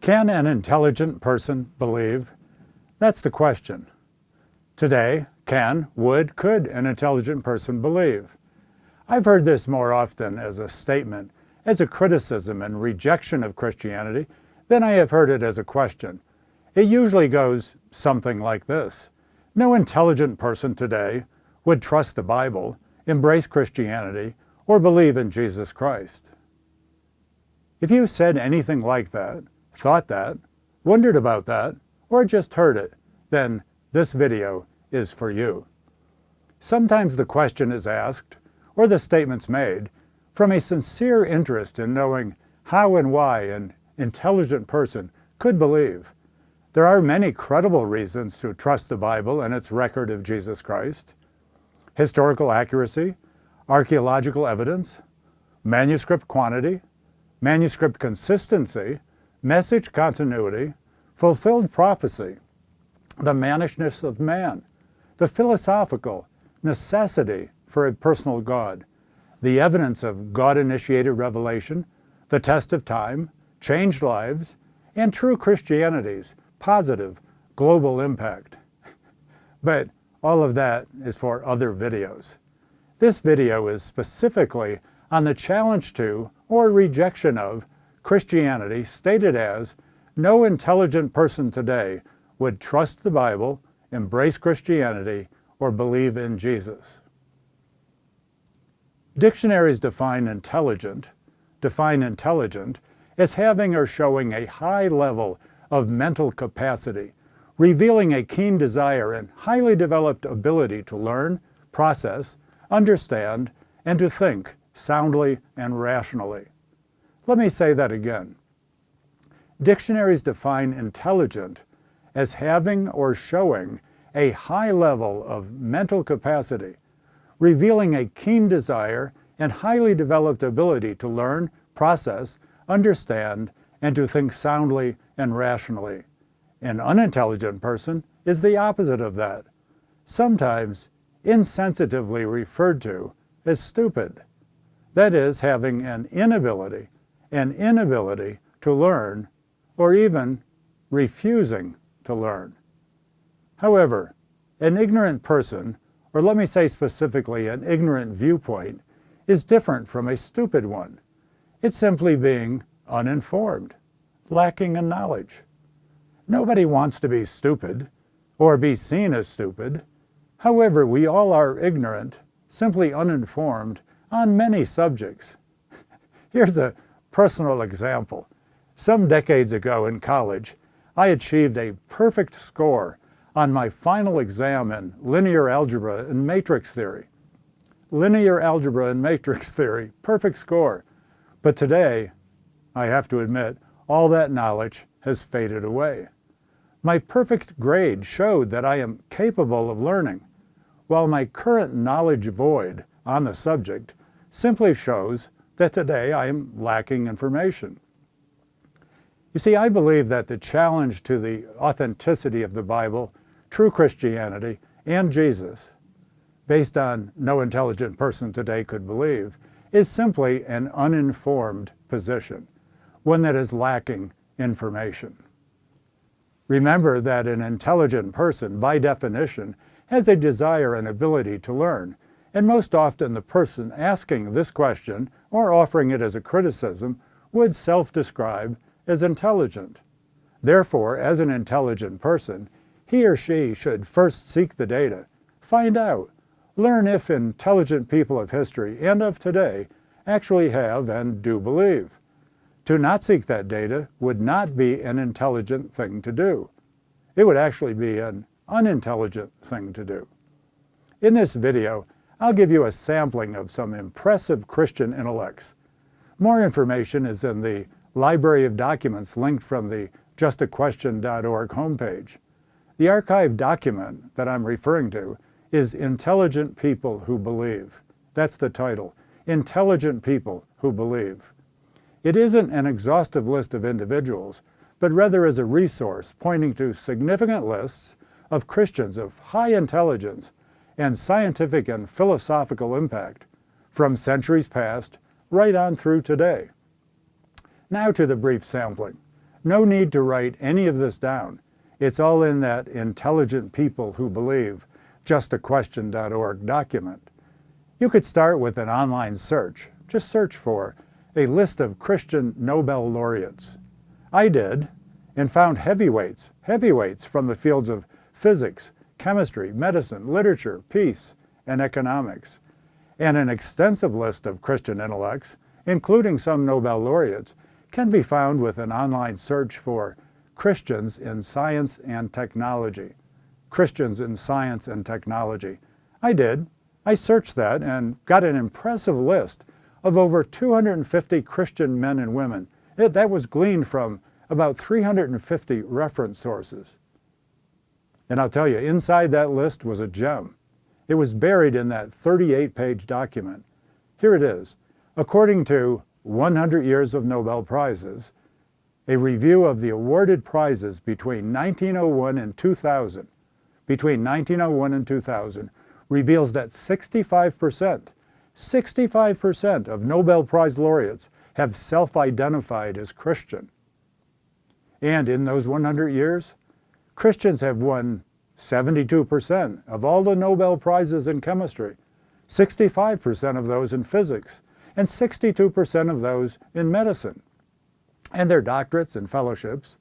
Can an intelligent person believe? That's the question. Today, can, would, could an intelligent person believe? I've heard this more often as a statement, as a criticism and rejection of Christianity, than I have heard it as a question. It usually goes something like this. No intelligent person today would trust the Bible, embrace Christianity, or believe in Jesus Christ. If you said anything like that, thought that, wondered about that, or just heard it, then this video is for you. Sometimes the question is asked, or the statement's made, from a sincere interest in knowing how and why an intelligent person could believe. There are many credible reasons to trust the Bible and its record of Jesus Christ. Historical accuracy, archaeological evidence, manuscript quantity, manuscript consistency, message continuity, fulfilled prophecy, the mannishness of man, the philosophical necessity for a personal God, the evidence of God-initiated revelation, the test of time, changed lives, and true Christianity's positive global impact. But all of that is for other videos. This video is specifically on the challenge to, or rejection of, Christianity stated as, no intelligent person today would trust the Bible, embrace Christianity, or believe in Jesus. Dictionaries define intelligent as having or showing a high level of mental capacity, revealing a keen desire and highly developed ability to learn, process, understand, and to think soundly and rationally. Let me say that again. Dictionaries define intelligent as having or showing a high level of mental capacity, revealing a keen desire and highly developed ability to learn, process, understand, and to think soundly and rationally. An unintelligent person is the opposite of that, sometimes insensitively referred to as stupid. That is, having an inability to learn, or even refusing to learn. However, an ignorant person, or let me say specifically an ignorant viewpoint, is different from a stupid one. It's simply being uninformed, lacking in knowledge. Nobody wants to be stupid, or be seen as stupid. However, we all are ignorant, simply uninformed, on many subjects. Here's a personal example. Some decades ago in college, I achieved a perfect score on my final exam in linear algebra and matrix theory. Linear algebra and matrix theory, perfect score. But today, I have to admit, all that knowledge has faded away. My perfect grade showed that I am capable of learning, while my current knowledge void on the subject simply shows that today I am lacking information. You see, I believe that the challenge to the authenticity of the Bible, true Christianity, and Jesus, based on no intelligent person today could believe, is simply an uninformed position, one that is lacking information. Remember that an intelligent person, by definition, has a desire and ability to learn, and most often the person asking this question or offering it as a criticism would self-describe as intelligent. Therefore, as an intelligent person, he or she should first seek the data, find out, learn if intelligent people of history and of today actually have and do believe. To not seek that data would not be an intelligent thing to do. It would actually be an unintelligent thing to do. In this video, I'll give you a sampling of some impressive Christian intellects. More information is in the Library of Documents linked from the justaquestion.org homepage. The archived document that I'm referring to is Intelligent People Who Believe. That's the title, Intelligent People Who Believe. It isn't an exhaustive list of individuals, but rather is a resource pointing to significant lists of Christians of high intelligence and scientific and philosophical impact from centuries past right on through today. Now to the brief sampling. No need to write any of this down. It's all in that Intelligent People Who Believe, justaquestion.org document. You could start with an online search. Just search for a list of Christian Nobel laureates. I did, and found heavyweights from the fields of physics, chemistry, medicine, literature, peace, and economics. And an extensive list of Christian intellects, including some Nobel laureates, can be found with an online search for Christians in Science and Technology. Christians in Science and Technology. I did. I searched that and got an impressive list of over 250 Christian men and women. That was gleaned from about 350 reference sources. And I'll tell you, inside that list was a gem. It was buried in that 38-page document. Here it is. According to 100 Years of Nobel Prizes, a review of the awarded prizes between 1901 and 2000, reveals that 65% of Nobel Prize laureates have self-identified as Christian. And in those 100 years, Christians have won 72% of all the Nobel Prizes in chemistry, 65% of those in physics, and 62% of those in medicine. And their doctorates and fellowships,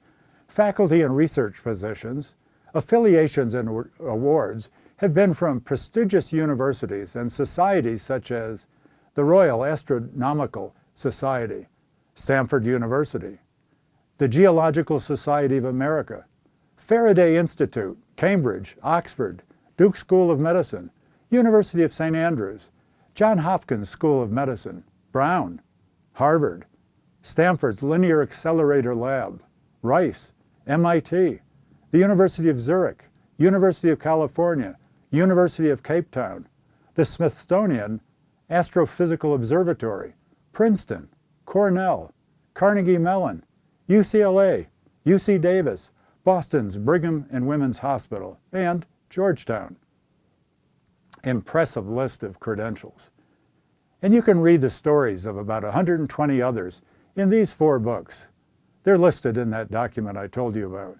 faculty and research positions, affiliations and awards have been from prestigious universities and societies such as the Royal Astronomical Society, Stanford University, the Geological Society of America, Faraday Institute, Cambridge, Oxford, Duke School of Medicine, University of St. Andrews, Johns Hopkins School of Medicine, Brown, Harvard, Stanford's Linear Accelerator Lab, Rice, MIT, the University of Zurich, University of California, University of Cape Town, the Smithsonian Astrophysical Observatory, Princeton, Cornell, Carnegie Mellon, UCLA, UC Davis, Boston's Brigham and Women's Hospital, and Georgetown. Impressive list of credentials. And you can read the stories of about 120 others in these 4 books. They're listed in that document I told you about.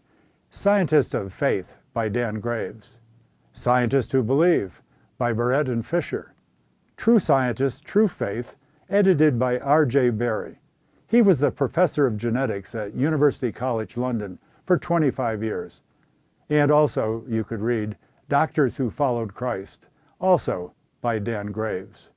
Scientists of Faith by Dan Graves. Scientists Who Believe by Barrett and Fisher. True Scientists, True Faith, edited by R.J. Berry. He was the professor of genetics at University College London for 25 years. And also, you could read Doctors Who Followed Christ, also by Dan Graves.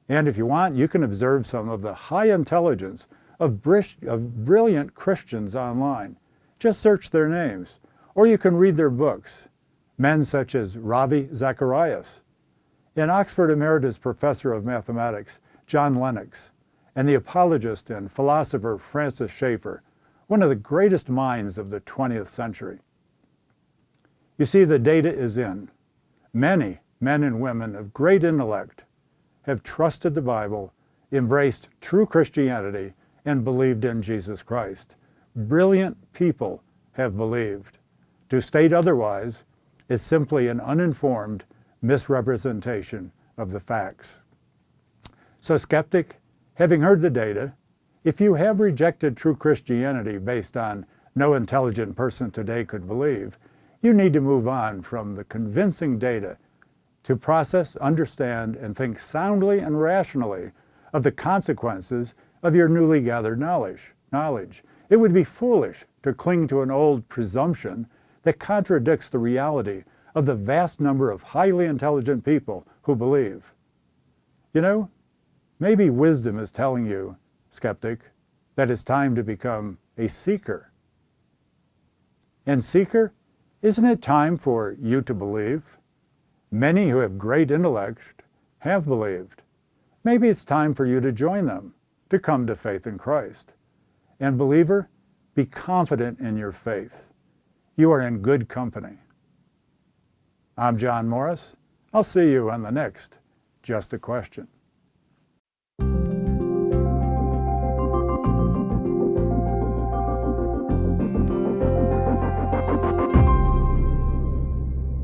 And if you want, you can observe some of the high intelligence of brilliant Christians online. Just search their names, or you can read their books. Men such as Ravi Zacharias, an Oxford Emeritus Professor of Mathematics, John Lennox, and the apologist and philosopher Francis Schaeffer, one of the greatest minds of the 20th century. You see, the data is in. Many men and women of great intellect have trusted the Bible, embraced true Christianity, and believed in Jesus Christ. Brilliant people have believed. To state otherwise is simply an uninformed misrepresentation of the facts. So, skeptic, having heard the data, if you have rejected true Christianity based on no intelligent person today could believe, you need to move on from the convincing data to process, understand, and think soundly and rationally of the consequences of your newly gathered knowledge. It would be foolish to cling to an old presumption that contradicts the reality of the vast number of highly intelligent people who believe. You know, maybe wisdom is telling you, skeptic, that it's time to become a seeker. And seeker, isn't it time for you to believe? Many who have great intellect have believed. Maybe it's time for you to join them, to come to faith in Christ. And believer, be confident in your faith. You are in good company. I'm John Morris. I'll see you on the next Just a Question.